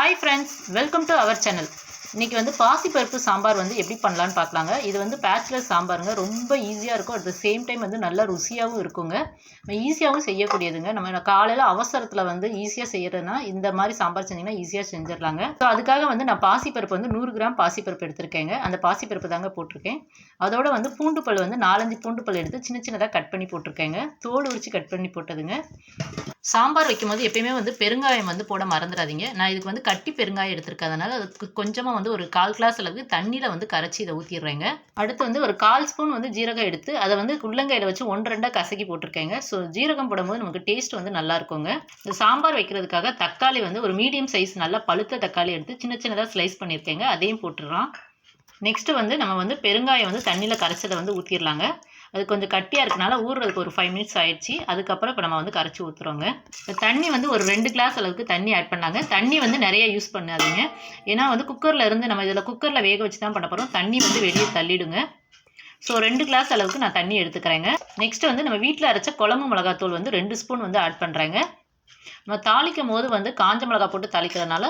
Hi friends, welcome to our channel. இன்றைக்கி வந்து பாசிப்பருப்பு சாம்பார் வந்து எப்படி பண்ணலான்னு பார்க்கலாங்க. இது வந்து பேச்சுலர் சாம்பாருங்க. ரொம்ப ஈஸியாக இருக்கும். அட் த சேம் டைம் வந்து நல்ல ருசியாகவும் இருக்குங்க. ஈஸியாகவும் செய்யக்கூடியதுங்க. நம்ம காலையில் அவசரத்தில் வந்து ஈஸியாக செய்கிறதுனா இந்த மாதிரி சாம்பார் செஞ்சிங்கன்னா ஈஸியாக செஞ்சிடலாங்க. ஸோ அதுக்காக வந்து நான் பாசிப்பருப்பு வந்து 100 கிராம் பாசிப்பருப்பு எடுத்திருக்கேங்க. அந்த பாசிப்பருப்பு தாங்க போட்டிருக்கேன். அதோட வந்து பூண்டு பல் வந்து 4-5 பூண்டு பல் எடுத்து சின்ன சின்னதாக கட் பண்ணி போட்டிருக்கேங்க. தோல் உரித்து கட் பண்ணி போட்டதுங்க. சாம்பார் வைக்கும்போது எப்பயுமே வந்து பெருங்காயம் வந்து போட மறந்துடாதீங்க. நான் இதுக்கு வந்து கட்டி பெருங்காயம் எடுத்துருக்கறதுனால அதுக்கு கொஞ்சமாக வந்து ஒரு 1/4 கிளாஸ் அளவுக்கு தண்ணியில் வந்து கரைச்சி இதை ஊற்றிடுறேங்க. அடுத்து வந்து ஒரு 1/4 ஸ்பூன் வந்து ஜீரகம் எடுத்து அதை வந்து உள்ளங்கையில் வச்சு 1-2 கசக்கி போட்டிருக்கேங்க. ஸோ ஜீரகம் போடும்போது நமக்கு டேஸ்ட் வந்து நல்லா இருக்குங்க. இந்த சாம்பார் வைக்கிறதுக்காக தக்காளி வந்து ஒரு மீடியம் சைஸ் நல்லா பழுத்த தக்காளி எடுத்து சின்ன சின்னதாக ஸ்லைஸ் பண்ணியிருக்கேங்க. அதையும் போட்டுடலாம். நெக்ஸ்ட்டு வந்து நம்ம வந்து பெருங்காயம் வந்து தண்ணியில் கரைச்சதை வந்து ஊற்றிடலாங்க. அது கொஞ்சம் கட்டியாக இருக்கனால ஊறுறதுக்கு ஒரு 5 மினிட்ஸ் ஆயிடுச்சு. அதுக்கப்புறம் இப்போ நம்ம வந்து கரைச்சி ஊற்றுறோங்க. தண்ணி வந்து ஒரு 2 கிளாஸ் அளவுக்கு தண்ணி ஆட் பண்ணாங்க. தண்ணி வந்து நிறைய யூஸ் பண்ணாதீங்க. ஏன்னா வந்து குக்கரில் இருந்து நம்ம இதில் குக்கரில் வேக வச்சு தான் பண்ண போகிறோம். தண்ணி வந்து வெளியே தள்ளிடுங்க. ஸோ 2 கிளாஸ் அளவுக்கு நான் தண்ணி எடுத்துக்கிறேங்க. நெக்ஸ்ட்டு வந்து நம்ம வீட்டில் அரைச்ச குழம்பு மிளகாத்தூள் வந்து 2 ஸ்பூன் வந்து ஆட் பண்ணுறேங்க. நம்ம தாளிக்கும் போது வந்து காஞ்ச மிளகா போட்டு தாளிக்கிறதுனால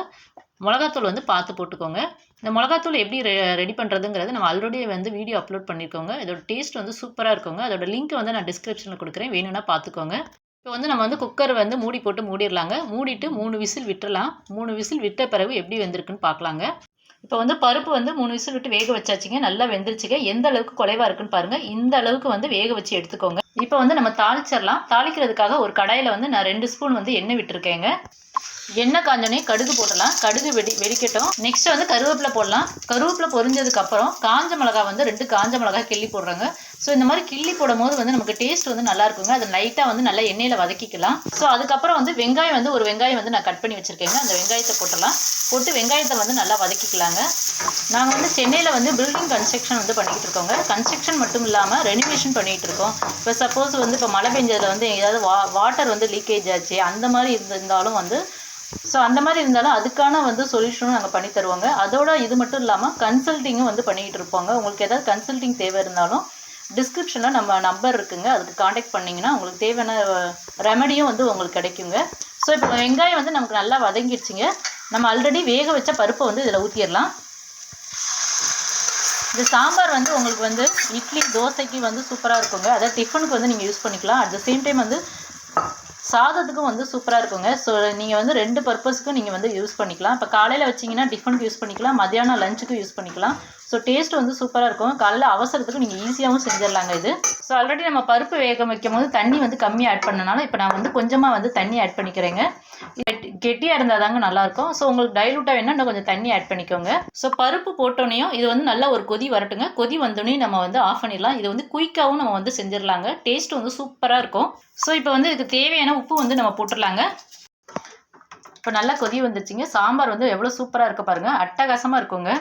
மிளகாத்தூள் வந்து பார்த்து போட்டுக்கோங்க. இந்த மிளகாத்தூள் எப்படி ரெடி பண்ணுறதுங்கிறது நம்ம ஆல்ரெடி வந்து வீடியோ அப்லோட் பண்ணியிருக்கோங்க. இதோட டேஸ்ட் வந்து சூப்பராக இருக்குங்க. அதோட லிங்க் வந்து நான் டிஸ்கிரிப்ஷனில் கொடுக்குறேன், வேணும்னா பார்த்துக்கோங்க. இப்போ வந்து நம்ம வந்து குக்கர் வந்து மூடி போட்டு மூடிடலாங்க. மூடிட்டு 3 விசில் விட்டுறலாம். 3 விசில் விட்ட பிறகு எப்படி வெந்திருக்குன்னு பார்க்கலாங்க. இப்போ வந்து பருப்பு வந்து 3 விசில் விட்டு வேக வச்சாச்சுங்க. நல்லா வெந்துருச்சுங்க. எந்த அளவுக்கு குலைவாக இருக்குன்னு பாருங்கள். இந்த அளவுக்கு வந்து வேக வச்சு எடுத்துக்கோங்க. இப்போ வந்து நம்ம தாளிச்சிடலாம். தாளிக்கிறதுக்காக ஒரு கடாயில் வந்து நான் 2 ஸ்பூன் வந்து எண்ணெய் விட்டுருக்கேங்க. எண்ணெய் காஞ்சோடனே கடுகு போடலாம். கடுகு வெடிக்கட்டும். நெக்ஸ்ட் வந்து கருவேப்பிலை போடலாம். கருவேப்பிலை பொரிஞ்சதுக்கப்புறம் காஞ்ச மிளகா வந்து 2 காஞ்ச மிளகா கிள்ளி போடுறாங்க. ஸோ இந்த மாதிரி கிள்ளி போடும் போது வந்து நமக்கு டேஸ்ட் வந்து நல்லா இருக்குங்க. அதை லைட்டாக வந்து நல்லா எண்ணெயில் வதக்கிக்கலாம். ஸோ அதுக்கப்புறம் வந்து வெங்காயம் வந்து ஒரு வெங்காயம் வந்து நான் கட் பண்ணி வச்சுருக்கேங்க. அந்த வெங்காயத்தை போட்டுடலாம். போட்டு வெங்காயத்தை வந்து நல்லா வதக்கிக்கலாங்க. நாங்கள் வந்து சென்னையில் வந்து பில்டிங் கன்ஸ்ட்ரக்ஷன் வந்து பண்ணிக்கிட்டு இருக்கோங்க. கன்ஸ்ட்ரக்ஷன் மட்டும் இல்லாமல் ரெனிவேஷன் பண்ணிகிட்டு இருக்கோம். இப்போ சப்போஸ் வந்து இப்போ மழை பெஞ்சதில் வந்து ஏதாவது வாட்டர் வந்து லீக்கேஜ் ஆச்சு அந்த மாதிரி இருந்தாலும் வந்து அந்த மாதிரி இருந்தாலும் அதுக்கான வந்து சொல்யூஷனும் நாங்கள் பண்ணி தருவோங்க. அதோட இது மட்டும் இல்லாமல் கன்சல்ட்டிங்கும் வந்து பண்ணிக்கிட்டு இருப்போங்க. உங்களுக்கு ஏதாவது கன்சல்ட்டிங் தேவை இருந்தாலும் டிஸ்கிரிப்ஷனில் நம்ம நம்பர் இருக்குங்க. அதுக்கு காண்டாக்ட் பண்ணிங்கன்னா உங்களுக்கு தேவையான ரெமடியும் வந்து உங்களுக்கு கிடைக்குங்க. ஸோ இப்போ வெங்காயம் வந்து நமக்கு நல்லா வதங்கிடுச்சிங்க. நம்ம ஆல்ரெடி வேக வச்ச பருப்பை வந்து இதில் ஊற்றிடலாம். இந்த சாம்பார் வந்து உங்களுக்கு வந்து இட்லி தோசைக்கு வந்து சூப்பராக இருக்குங்க. அதாவது டிஃபனுக்கு வந்து நீங்கள் யூஸ் பண்ணிக்கலாம். அட் த சேம் டைம் வந்து சாதத்துக்கும் வந்து சூப்பராக இருக்குங்க. ஸோ நீங்கள் வந்து 2 பர்பஸ்க்கும் நீங்கள் வந்து யூஸ் பண்ணிக்கலாம். இப்போ காலையில் வச்சிங்கன்னா டிஃபனுக்கு யூஸ் பண்ணிக்கலாம், மதியானம் லஞ்சுக்கு யூஸ் பண்ணிக்கலாம். ஸோ டேஸ்ட் வந்து சூப்பராக இருக்கும். காலையில் அவசரத்துக்கு நீங்கள் ஈஸியாகவும் செஞ்சிடலாங்க இது. ஸோ ஆல்ரெடி நம்ம பருப்பு வேக வைக்கும் போது தண்ணி வந்து கம்மியாக ஆட் பண்ணனால இப்போ நான் வந்து கொஞ்சமாக வந்து தண்ணி ஆட் பண்ணிக்கிறேங்க. கெட்டியாக இருந்தால் தாங்க நல்லாயிருக்கும். ஸோ உங்களுக்கு டைலூட்டாக வேணால் இன்னும் கொஞ்சம் தண்ணி ஆட் பண்ணிக்கோங்க. ஸோ பருப்பு போட்டோனையும் இது வந்து நல்லா ஒரு கொதி வரட்டுங்க. கொதி வந்தோடனே நம்ம வந்து ஆஃப் பண்ணிடலாம். இது வந்து குயிக்காகவும் நம்ம வந்து செஞ்சிடலாங்க. டேஸ்ட் வந்து சூப்பராக இருக்கும். ஸோ இப்போ வந்து இதுக்கு தேவையான உப்பு வந்து நம்ம போட்டுடலாங்க. இப்போ நல்லா கொதி வந்துருச்சுங்க. சாம்பார் வந்து எவ்வளோ சூப்பராக இருக்க பாருங்கள். அட்டகாசமாக இருக்குங்க.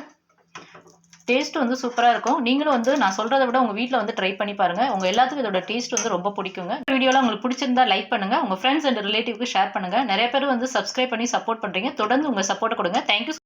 டேஸ்ட் வந்து சூப்பராக இருக்கும். நீங்களும் வந்து நான் சொல்கிறத விட உங்கள் வீட்டில் வந்து ட்ரை பண்ணி பாருங்கள். உங்கள் எல்லாத்துக்கும் இதோட டேஸ்ட் வந்து ரொம்ப பிடிக்குங்க. வீடியோலாம் உங்களுக்கு பிடிச்சிருந்தா லைக் பண்ணுங்கள். உங்கள் ஃப்ரெண்ட்ஸ் அண்ட் ரிலேட்டிவ்க்கு ஷேர் பண்ணுங்கள். நிறைய பேர் வந்து சப்ஸ்கிரைப் பண்ணி சப்போர்ட் பண்ணுறீங்க. தொடர்ந்து உங்கள் சப்போர்ட்டை கொடுங்க. தேங்க்யூ.